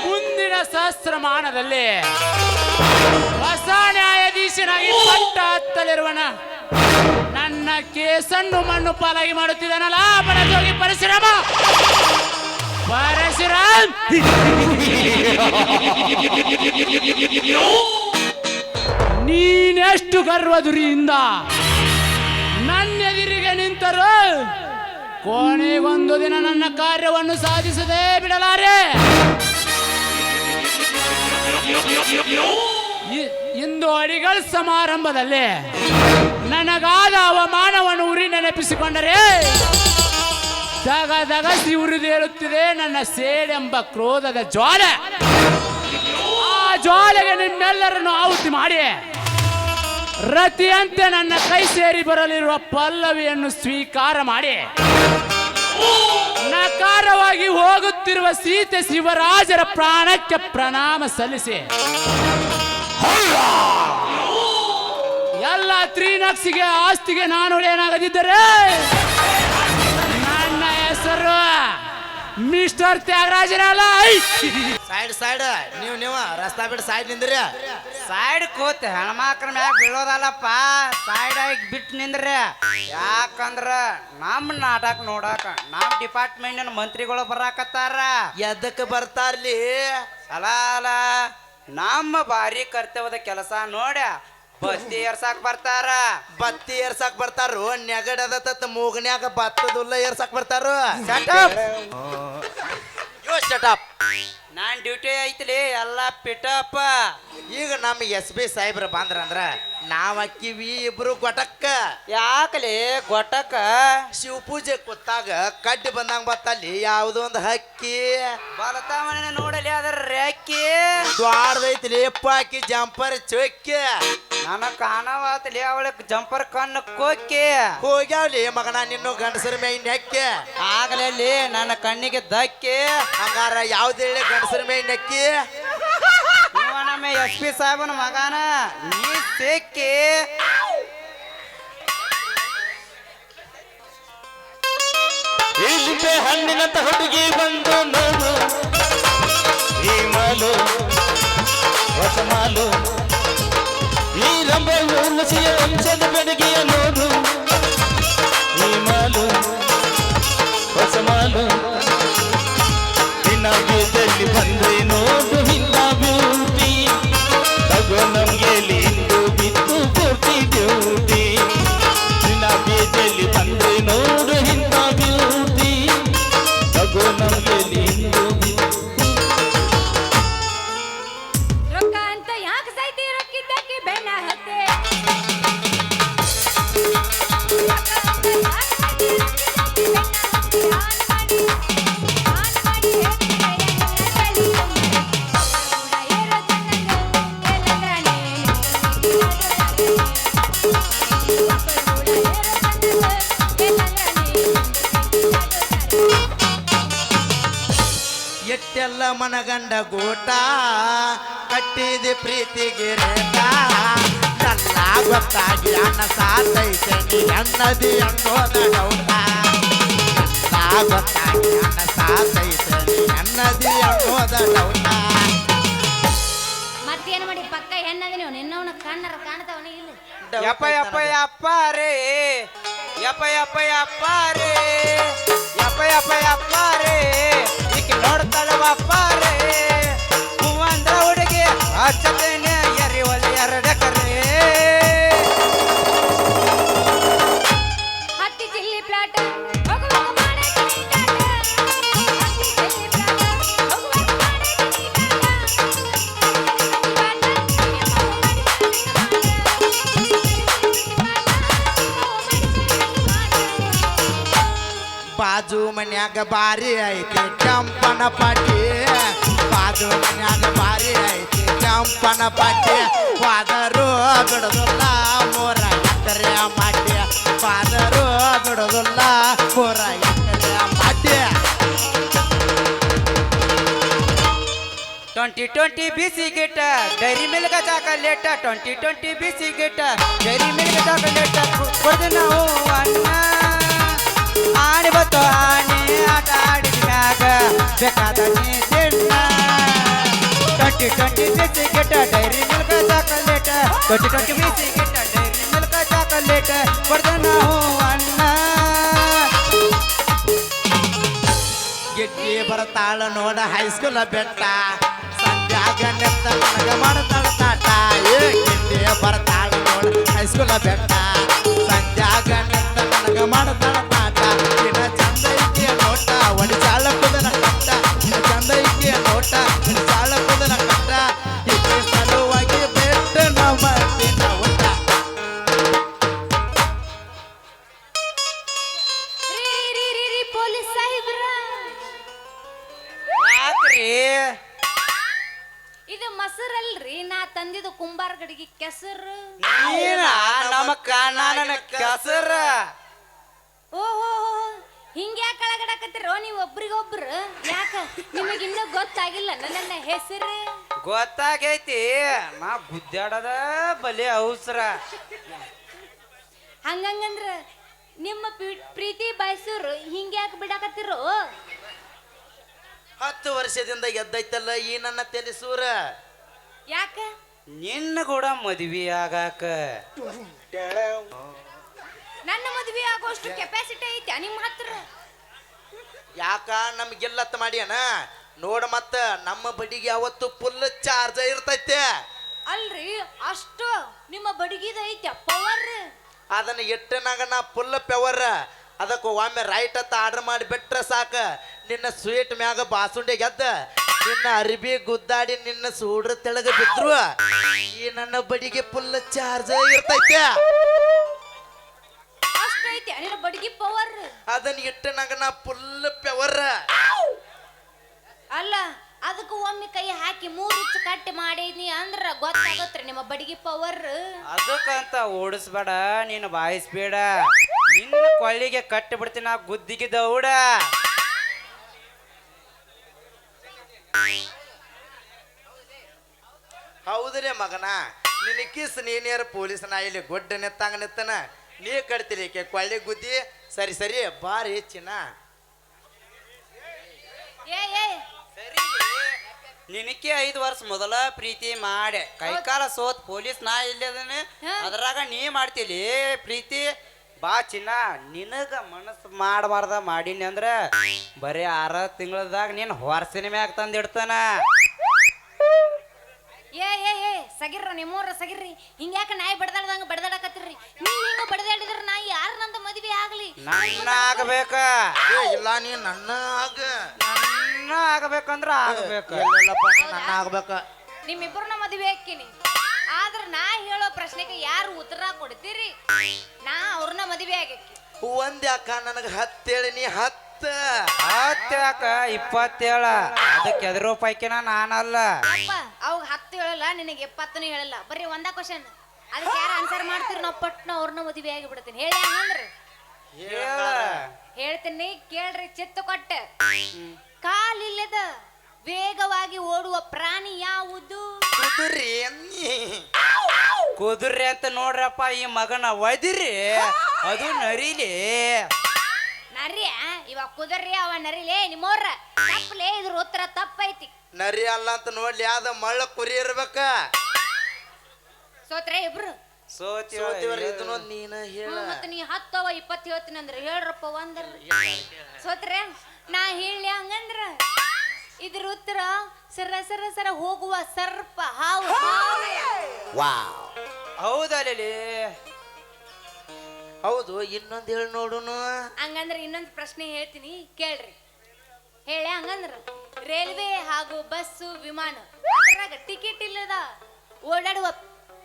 ಮುಂದಿನ ಸಹಸ್ರಮಾನದಲ್ಲಿ ಹೊಸ ನ್ಯಾಯಾಧೀಶನಾಗಿ ಪಟ್ಟ ಹತ್ತಲಿರುವನ ನನ್ನ ಕೇಸನ್ನು ಮಣ್ಣು ಪಾಲಾಗಿ ಮಾಡುತ್ತಿದ್ದಾನಲ್ಲ ಬಡಜೋಗಿ ಪರಶುರಾಮ. ಪರಶುರಾಮ್, ನೀನೆಷ್ಟು ಗರ್ವದುರಿಯಿಂದ ನನ್ನೆದುರಿಗೆ ನಿಂತರು ಕೊನೆಗೊಂದು ದಿನ ನನ್ನ ಕಾರ್ಯವನ್ನು ಸಾಧಿಸದೆ ಬಿಡಲಾರೆ. ಇಂದು ಅಡಿಗಳ ಸಮಾರಂಭದಲ್ಲಿ ನನಗಾದ ಅವಮಾನವನ್ನು ಉರಿ ನೆನಪಿಸಿಕೊಂಡರೆ ದಗದಗಸಿ ಉರಿದೇಳುತ್ತಿದೆ ನನ್ನ ಸೇಡೆಂಬ ಕ್ರೋಧದ ಜ್ವಾಲೆ. ಆ ಜ್ವಾಲೆಗೆ ನಿಮ್ಮೆಲ್ಲರನ್ನು ಆಹುತಿ ಮಾಡಿ ರತಿಯಂತೆ ನನ್ನ ಕೈ ಸೇರಿ ಬರಲಿರುವ ಪಲ್ಲವಿಯನ್ನು ಸ್ವೀಕಾರ ಮಾಡಿ ನಕಾರವಾಗಿ ಹೋಗುತ್ತಿರುವ ಸೀತೆ ಶಿವರಾಜರ ಪ್ರಾಣಕ್ಕೆ ಪ್ರಣಾಮ ಸಲ್ಲಿಸಿ ಎಲ್ಲ ತ್ರಿನಕ್ಷಿಗೆ ಆಸ್ತಿಗೆ ನಾನು ಏನಾಗದಿದ್ದರೆ ನನ್ನ ಹೆಸರು ಮಿಸ್ಟರ್ ತ್ಯಾಗರಾಜನಲ್ಲ. ಸೈಡ್ ನೀವು ರಸ್ತಾ ಬಿಟ್ಟು ಸೈಡ್ ನಿಂದ್ರಿ. ಸೈಡ್ ಕೂತ್ ಹೆಣ್ಮಕ್ರ ಮ್ಯಾಗ ಬೀಳೋದಲ್ಲಪ್ಪ, ಸೈಡ್ ಆಗಿ ಬಿಟ್ಟು ನಿಂದ್ರಿ. ಯಾಕಂದ್ರ ನಮ್ಮ ನಾಟಕ ನೋಡಾಕ ನಮ್ಮ ಡಿಪಾರ್ಟ್ಮೆಂಟಿನ ಮಂತ್ರಿಗಳು ಬರಾಕತ್ತಾರ. ಎದಕ್ಕೆ ಬರ್ತಾರ್ಲಿ? ಅಲ ನಮ್ಮ ಭಾರಿ ಕರ್ತವ್ಯದ ಕೆಲಸ ನೋಡ್ಯ ಬತ್ತಿ ಏರ್ಸಾಕ್ ಬರ್ತಾರ. ಬತ್ತಿ ಏರ್ಸಾಕ್ ಬರ್ತಾರು. ನೆಗಡದ ಮೂಗನ್ಯಾಗ ಬತ್ತದುಲ್ಲ ಏರ್ಸಾಕ್ ಬರ್ತಾರು. ಶಟಪ್. ನಾನ್ ಡ್ಯೂಟಿ ಐತ್ಲಿ ಎಲ್ಲ ಪಿಟಪ್. ಈಗ ನಮ್ಮ SB ಸಾಹೇಬ್ರ ಬಂದ್ರಂದ್ರ ನಾವ್ ಅಕ್ಕಿವಿ ಇಬ್ರು ಗೊಟಕ್ಕ. ಯಾಕಲಿ ಗೊಟ್ಟಕ್ಕ? ಶಿವಪೂಜೆ ಕೂತಾಗ ಕಡ್ಡಿ ಬಂದಂಗ ಬತ್ತಲ್ಲಿ ಯಾವುದೋ ಒಂದು ಹಕ್ಕಿ ಬಲತಾವಣೆ ನೋಡಲಿ ಅದರ ರೆಕ್ಕಿ ದ್ವಾರದೈತಿ ಹಾಕಿ ಜಂಪರ್ ಚೊಕ್ಕಿ ನನ್ನ ಕಾಣವಾತಲಿ ಅವಳಕ್ ಜಂಪರ್ ಕಣ್ಣು ಕೊಕ್ಕಿ ಹೋಗ್ಯಾವ್ಲಿ ಮಗನ ನಿನ್ನು ಗಂಡಸರ ಮೇನ್ ನೆಕ್ಕಿ ಆಗಲಲ್ಲಿ ನನ್ನ ಕಣ್ಣಿಗೆ ಧಕ್ಕಿ. ಹಂಗಾರ ಯಾವ್ದೇಳಿ ಗಂಡಸರ ಮೇನ್ ನೆಕ್ಕಿ? ನಮ್ಮ SP ಸಾಹೇಬನ ಮಗನ ನೀ ಸಿಕ್ಕಿ. ಇಲ್ಲಿಗೆ ಹಣ್ಣಿನಂತ ಹುಡುಗಿ ಬಂದು ನೋಡು, ಈ ಮಾಲು ಹೊಸ ಮಾಲು, ಈ ರಂಬೆ ಊರ್ವಶಿಯ ವಂಶದ ಬೆಡಗಿಯ ನೋಡು, ಈ ಮಾಲು ಹೊಸ ಮಾಲು, ನಿನ್ನ ಬೀದಲ್ಲಿ ಬಂದ್ರೆ ನೋಡು ಹಿಂದ ಬ್ಯೂಟಿ, ತಗೋ ನಮ್ಗೆ ಲಿಂದು ಬಿತ್ತು ಪೂರ್ತಿ ಡ್ಯೂಟಿ, ನಿನ್ನ ಬೀದಲ್ಲಿ ಬಂದ್ರೆ ನೋಡು ಹಿಂದ ಬ್ಯೂಟಿ, ತಗೋ ನಮ್ಗೆ ಲಿಂದು ರೊಕ್ಕ ಅಂತ ಯಾಕೆ ಸಾಯ್ತಿ? ರೊಕ್ಕಿದ್ದಕ್ಕೆ ಬೆನ್ನ ಹತ್ತೆ ಎಟ್ಟೆಲ್ಲ ಮನಗಂಡ ಗೋಟ ಕಟ್ಟಿದೆ ಪ್ರೀತಿಗೆ ರೇಟ, ನನ್ನ ಗೊತ್ತಾಗಿ ಅನ್ನ ಸಾತೈತೆ ನೀ ಅನ್ನದಿ ಅನ್ನೋದ ಡೌಟ, ನನ್ನ ಗೊತ್ತಾಗಿ ಅನ್ನ ಸಾತೈತೆ ನೀ ಅನ್ನದಿ ಅನ್ನೋದ ಡೌಟ. ಮತ್ತೇನು ಮಾಡಿ ಪಕ್ಕ ಹೆಣ್ಣದ ನೀವು ನಿನ್ನವನ ಕಣ್ಣರ ಕಾಣ್ತಾವನ ಇಲ್ಲ. ಯಪ್ಪ ಯಪ್ಪ ಯಪ್ಪ ರೇ, ಯಪ್ಪ ಯಪ್ಪ ಯಪ್ಪ ರೇ, ಯಪ್ಪ ಯಪ್ಪ ಯಪ್ಪ ರೇ, ಈಕೆ ನೋಡ್ತಾಳವಪ್ಪ ರೇ, ಹೂವಂದ್ರ ಹುಡುಗಿ ಹಚ್ಚತೇನೆ ಎರಿ ಒಲೆ ಎರಡಕರೇ. ಹತ್ತಿ ಚಿಲ್ಲಿ ಪ್ಲಾಟ ಹೋಗುವಾಗ ಮಾಡಕ್ಕೆ ನೀಟಾಟ, ಹತ್ತಿ ಚಿಲ್ಲಿ ಪ್ಲಾಟ ಹೋಗುವಾಗ ಮಾಡಕ್ಕೆ ಬಾಜು ಮನ್ಯಾಗ ಬಾರಿ ಐತಿ ಕೆಂಪನ ಪಾಟಿ, ಬಾಜು ಮನ್ಯಾಗ ಬಾರಿ ಐತಿ ಕೆಂಪನ ಪಾಟಿ, ಫಾದರು ಬಿಡೋದಿಲ್ಲ ಮೂರ ಎಕರೆ ಮಾಟಿ, ಫಾದರು ಬಿಡೋದಿಲ್ಲ ಮೂರ ಎಕರೆ ಮಾಟಿ. 2020 ಬಿಸಿಗಿಟ್ಟ ಡೈರಿ ಮಿಲ್ಕ ಚಾಕಲೇಟ, 2020 ಬಿಸಿಗಿಟ್ಟ ಡೈರಿ ಮಿಲ್ಕ ಚಾಕಲೇಟ ಕೊಡ್ದೆ ನಾವು ಅಣ್ಣ. ಆನೆ ಬತ್ತು ಆನೆ ಆಟ ಆಡಿದ ಮ್ಯಾಗ ಬೇಕಾದ ನೀ ತಿನ್ನ 2020 biscuit Dairy Milk chocolate 2020 biscuit Dairy Milk chocolate ಕೊಡ್ದ ನಾವು ಅಣ್ಣ ಗಿಡ್ಡಿ ಬರ್ತಾಳ ನೋಡ ಹೈಸ್ಕೂಲ ಬೆಟ್ಟ ಸಂಧ್ಯಾಗ ನೆತ್ತ ನನಗ ಮಾಡ್ತಾಳ ತಾಟ ಏ ಗಿಡ್ಡಿ ಬರ್ತಾಳ ನೋಡ ಹೈಸ್ಕೂಲ ಬೆಟ್ಟ ಸಂಧ್ಯಾಗ ನೆತ್ತ ನನಗ ಮಾಡ್ತಾಳ ತಾಟ ಇನ್ನ ಚಂದ ಐತಿಯ ನೋಟ ಒಡಿಚಾಳ ಕುದನ ಕಟ್ಟ ಇನ್ನ ಚಂದ ಐತಿಯ ನೋಟ ಒಡಿಚಾಳ ಕುದನ ಕಟ್ಟ ಇದ್ರ ಸಲುವಾಗಿ ಬೆಟ್ಟ ನಾವು ಮಾಡ್ತೀನ ಊಟ ರೀ ಪೊಲೀಸ್ ಸಾಹೇಬ್ರ ಯಾಕ್ರಿ ಇದು ಮೊಸರಲ್ರಿ ನಾ ತಂದಿದ್ದು ಕುಂಬಾರ ಗಡಿಗೆ ಕೆಸರು ನೀನ ನಮ್ಮ ಕಣ್ಣನ ಕೆಸರ ಓಹೋ ಹಿಂಗ್ಯಾಕ ಕಳಗಡಕತ್ತಿರೋ ನೀವು ಒಬ್ರಿಗೊಬ್ರು ಯಾಕ ನಿಮಗೆ ಇನ್ನೂ ಗೊತ್ತಾಗಿಲ್ಲ ನನ್ನ ಹೆಸರು ಗೊತ್ತಾಗೈತಿ ನಾ ಗುದ್ದಾಡದ ಬಲಿ ಅವಸರ ಹಂಗಂದ್ರ ನಿಮ್ಮ ಪ್ರೀತಿ ಬಯಸೂರು ಹಿಂಗ್ಯಾಕ ಬಿಡಕತ್ತಿರೋ 10 ವರ್ಷದಿಂದ ಗೆದ್ದೈತಲ್ಲ ಈ ನನ್ನ ತೆಲಿಸೂರ ಯಾಕ ನಿನ್ನ ಕೂಡ ಮದ್ವಿ ಆಗಾಕ ನನ್ನ ಮದ್ವೆ ಆಗೋಷ್ಟು ಕೆಪಾಸಿಟಿ ಐತಿ ನಿಮ್ಮ ಹತ್ರ ಯಾಕ ನಮ್ಗೆಲ್ಲತ್ತ ಮಾಡ್ಯಾನ ನೋಡ ಮತ್ತ ನಮ್ಮ ಬಡಿಗೆ ಅವತ್ತು ಫುಲ್ ಚಾರ್ಜ್ ಇರ್ತೈತೆ ಅಲ್ರಿ ಅಷ್ಟು ನಿಮ್ಮ ಬಡಗಿದ ಐತಿ ಪವರ್ ಅದನ್ನ ಎಟ್ಟನಾಗ ನಾ ಫುಲ್ ಪೆವರ್ ಅದಕ್ಕೆ ಒಮ್ಮೆ ರೈಟ್ ಅಂತ ಆರ್ಡರ್ ಮಾಡಿ ಬಿಟ್ರೆ ಸಾಕ ನಿನ್ನ ಸ್ವೀಟ್ ಮ್ಯಾಗ ಬಾಸುಂಡೆ ಗೆದ್ದ ನಿನ್ನ ಅರಿಬಿ ಗುದ್ದಾಡಿ ನಿನ್ನ ಸೂಡ್ರ ತೆಳಗ ಬಿದ್ರು ಈ ನನ್ನ ಬಡಿಗೆ ಫುಲ್ ಚಾರ್ಜ್ ಇರ್ತೈತೆ ಅಷ್ಟು ಐತಿ ನಿನ್ನ ಬಡಗಿ ಪವರ್ ಅದನ್ನ ಇಟ್ಟನಾಗ ನಾ ಫುಲ್ ಪೆವರ್ ಅಲ್ಲ ಅದಕ್ಕೆ ಒಮ್ಮೆ ಕೈ ಹಾಕಿ 3 ಇಂಚು ಕಟ್ ಮಾಡಿದ್ನಿ ಅಂದ್ರ ಗೊತ್ತಾಗತ್ರಿ ನಿಮ್ಮ ಬಡಗಿ ಪವರ್ ಅದಕ್ಕಂತ ಓಡಿಸ್ಬೇಡ ನೀನು ಬಾಯಿಸ್ಬೇಡ ನಿನ್ನ ಕೊಳ್ಳಿಗೆ ಕಟ್ಟಿ ಬಿಡ್ತೀನಿ ನಾ ಗುದ್ದಿಗೆ ದೌಡ ಹೌದ್ರಿ ಮಗನ ನಿನ್ನ ಕಿಸ್ ನೀನೇರ ಪೊಲೀಸನ ಇಲ್ಲಿ ಗೊಡ್ಡ ನೆತ್ತಂಗ ನೆತ್ತನ ನೀ ಕಡ್ತಿಲಿ ಕೊಳ್ಳಿ ಗುದ್ದಿ ಸರಿ ಸರಿ ಬಾರಿ ಚಿನ್ನ ಏ ನಿನಕ್ಕೆ 5 ವರ್ಷ ಮೊದಲ ಪ್ರೀತಿ ಮಾಡೆ ಕೈಕಾಲ ಸೋತ್ ಪೊಲೀಸ್ ನಾ ಇಲ್ಲದನೆ ಅದ್ರಾಗ ನೀ ಮಾಡ್ತೀಲಿ ಪ್ರೀತಿ ಬಾ ಚಿನ್ನ ನಿನಗ ಮನಸ್ಸು ಮಾಡಬಾರ್ದ ಮಾಡೀನಿ ಅಂದ್ರ ಬರೀ 6 ತಿಂಗಳದಾಗ ನೀನ್ ಹೊರಸಿನ ಮ್ಯಾಗ ತಂದಿಡ್ತಾನ ಏ ಸಗಿರ್ರ ನಿಮ್ಮೂರ ಸಗಿರ್ರಿ ಹಿಂಗ್ಯಾಕ ನಾಯಿ ಬಡದಾಡ್ದಂಗ ಬಡದಾಡಕತ್ತಿರ್ರಿ ನೀವ್ ಹಿಂಗ ಬಡದಾಡಿದ್ರ ನಾಯಿ ಯಾರ ನಂದ ಮದ್ವೆ ಆಗ್ಲಿ ನನ್ನ ಆಗಬೇಕ ಇಲ್ಲ ನೀ ನನ್ನ ಆಗ ನನ್ನ ಆಗಬೇಕಂದ್ರ ಆಗಬೇಕ ಎಲ್ಲಪ್ಪ ನನ್ನ ಆಗ್ಬೇಕ ನಿಮ್ಮಿಬ್ಬರನ್ನ ಮದ್ವೆ ಹಾಕಿನಿ ಆದ್ರ ನಾ ಹೇಳೋ ಪ್ರಶ್ನೆಗೆ ಯಾರು ಉತ್ತರ ಕೊಡ್ತೀರಿ ನಾ ಅವ್ರನ್ನ ಮದ್ವೆ ಆಗಕ್ಕೆ ಒಂದ್ ಯಾಕ ನನಗ 10 ಹೇಳಿ ನೀ 10 ಯಾಕ 27 ಅದಕ್ಕೆ ಎದುರು ಪೈಕಿನ ನಾನಲ್ಲ ಅಪ್ಪ ಅವಾಗ 10 ಹೇಳಲ್ಲ ನಿನಗೆ 70 ಹೇಳಲ್ಲ ಬರೀ ಒಂದ ಕ್ವಶನ್ ಅದಕ್ಕೆ ಯಾರು ಆನ್ಸರ್ ಮಾಡ್ತೀರಿ ನಾವು ಪಟ್ನ ಅವ್ರನ್ನ ಮದ್ವೆ ಆಗಿ ಬಿಡ್ತೀನಿ ಹೇಳಿ ಹಂಗಂದ್ರ ಹೇಳ ಹೇಳ್ತೀನಿ ಕೇಳ್ರಿ ಚಿತ್ತ ಕೊಟ್ಟ ಕಾಲಿಲ್ಲದ ವೇಗವಾಗಿ ಓಡುವ ಪ್ರಾಣಿ ಯಾವುದು ಕುದುರಿ ಕುದುರೆ ಅಂತ ನೋಡ್ರಪ್ಪ ಈ ಮಗನ ಒದಿರಿ ಅದು ನರಿಲಿ ನರಿಯ ಇವಾಗ ಕುದುರೆ ಅವ ನರಿಲೇ ನಿಮ್ಮೋರ ತಪ್ಪಲೇ ಇದ್ರ ಉತ್ತರ ತಪ್ಪೈತಿ ನರಿ ಅಲ್ಲ ಅಂತ ನೋಡ್ಲಿ ಯಾವ್ದ ಮಳ್ಳ ಕುರಿ ಇರ್ಬೇಕ ಸೋತ್ರೆ ಇಬ್ರು ಸೋತಿವರ್ ಇದನ್ನ ನೀನ ಹೇಳ ಮತ್ತ ನೀ 10 ಅವ 20 ಹೇಳ್ತೀನಿ ಅಂದ್ರೆ ಹೇಳ್ರಪ್ಪ ಒಂದ್ರ ಸೋತ್ರೆ ನಾ ಹೇಳಿ ಹಂಗಂದ್ರ ಇದ್ರ ಉತ್ತರ ಸರ ಹೋಗುವ ಸರ್ಪ ಹಾವು ಹೌದಲ್ಲಿ ಹೌದು ಇನ್ನೊಂದ್ ಹೇಳಿ ನೋಡುನು ಹಂಗಂದ್ರ ಇನ್ನೊಂದು ಪ್ರಶ್ನೆ ಹೇಳ್ತೀನಿ ಕೇಳ್ರಿ ಹೇಳಿ ಹಂಗಂದ್ರ ರೈಲ್ವೆ ಹಾಗೂ ಬಸ್ಸು ವಿಮಾನ ಅದ್ರಾಗ ಟಿಕೆಟ್ ಇಲ್ಲದ ಓಡಾಡುವ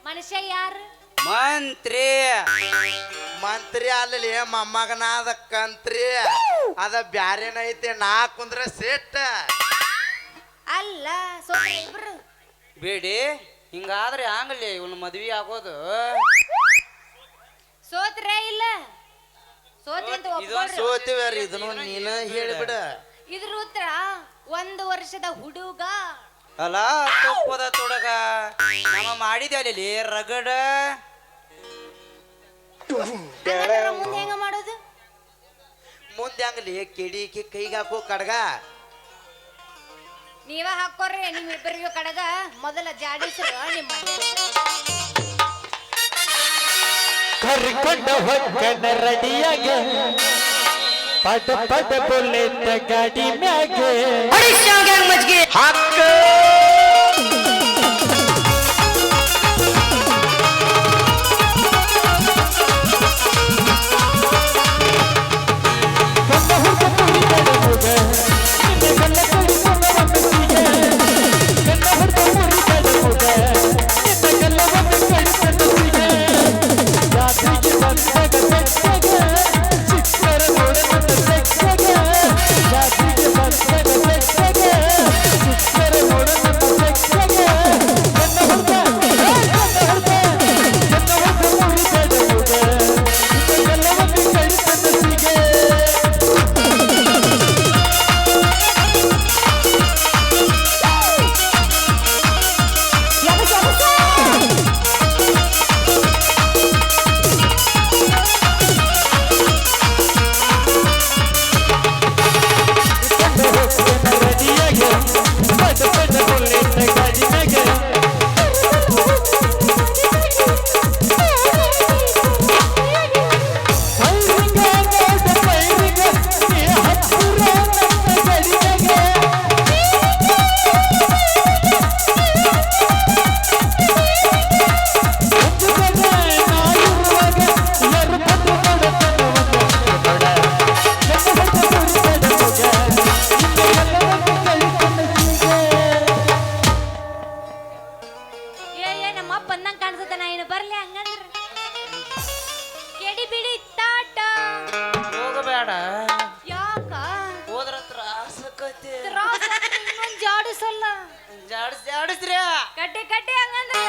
ಮನುಷ್ಯ ಯಾರು ಮಂತ್ರಿ ಮಂತ್ರಿ ಅಲ್ಲಿ ಮೊಮ್ಮಗನಾದ ಕಂತ್ರಿ ಅದ ಬ್ಯಾರೇನೈತಿ ನಾ ಕುಂದ್ರ ಸೇಟ್ ಅಲ್ಲ ಸೋತ್ರೆ ಇಬ್ರು ಬೇಡಿ ಹಿಂಗಾದ್ರೆ ಹಂಗಲಿ ಇವನು ಮದ್ವಿ ಆಗೋದು ಸೋತ್ರೆ ಇಲ್ಲ ಸೋತಿ ಅಂತ ಒಪ್ಕೊಳ್ರಿ. ಸೋತಿವ್ಯಾರ ಇದನ್ನು ನೀನ ಹೇಳಿಬಿಡ ಇದ್ರ ಉತ್ತರ 1 ವರ್ಷದ ಹುಡುಗ ಅಲ್ಲ ತುಪ್ಪದ ತುಡಗ ನಮ್ಮ ಮಾಡಿದ್ಯಾಲಿ ರಗಡ ಹಂಗಂದ್ರ ಮುಂದೆ ಹೆಂಗ ಮಾಡೋದು ಮುಂದೆ ಹಂಗಲಿ ಕಿಡಿಕಿ ಕೈಗೆ ಹಾಕೋ ಕಡ್ಗ ನೀವ ಹಾಕೋರಿ ನಿಮ್ಮಿಬ್ಬರಿಗೂ ಕಡಗ ಮೊದಲ ಜಾಡಿಸ್ರು ನಿಮ್ಮ ಕರ್ಕೊಂಡು ಹೊಕ್ಕನ ರೆಡಿಯಾಗ ಪಟ ಪಟ ಬುಲೆಟ್ ಗಾಡಿ ಮ್ಯಾಗೆ ಹಾಕ ಜಾಡಿಸ್ರಿ ಕಟ್ಟಿ ಕಟ್ಟಿ ಹಂಗಂದ್ರೆ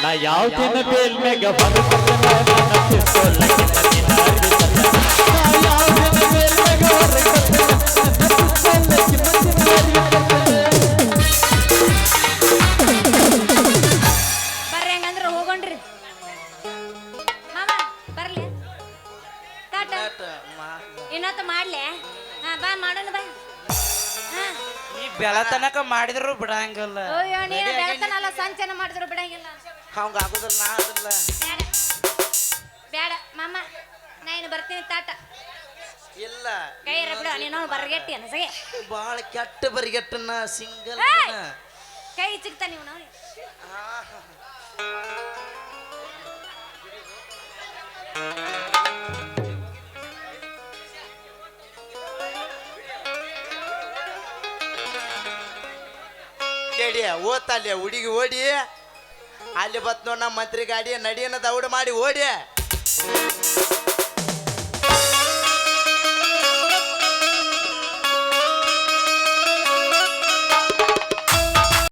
ನಾ ಯಾವ ದಿನ ಬೇಲ್ ಮೇಗ ಬರ್ರಿ ಹಂಗಂದ್ರ ಹೋಗೋಣ್ರಿ ಮಾಮ ಬರ್ಲಿ ಟಾಟ ಇನ್ನೊತ್ತು ಮಾಡ್ಲಿ ಹಾ ಬಾ ಮಾಡೋಣ ಬಾ ಹಾ ಈ ಬೆಳತನಕ ಮಾಡಿದ್ರು ಬಿಡಂಗಿಲ್ಲ ಅಯ್ಯೋ ನೀನು ಬೆಳತನಲ್ಲ ಸಂಚನ ಮಾಡಿದ್ರು ಬಿಡಂಗಿಲ್ಲ ಹಂಗ ಆಗುದಿಲ್ಲ ನಾ ಆಗುದಿಲ್ಲ ಬೇಡ ಬೇಡ ಮಾಮ ನಾ ಇನ್ನು ಬರ್ತೀನಿ ತಾಟ ಇಲ್ಲ ಕೈ ಬಿಡ ನೀನು ಬರ್ಗೆಟ್ಟಿ ಅನಸಗೆ ಬಾಳ ಕೆಟ್ಟ ಬರಿಗೆಟ್ಟನ ಸಿಂಗಲ್ ಕೈ ಚಿಕ್ತಾ ನೀವು ನೋಡಿ ಕೇಳಿ ಓದ್ತಲ್ಲಿ ಹುಡುಗಿ ಓಡಿ ಅಲ್ಲಿ ಬತ್ ನೋಡ್ ನಮ್ಮ ಮಂತ್ರಿ ಗಾಡಿ ನಡಿಯನ್ನ ದೌಡ್ ಮಾಡಿ ಓಡಿ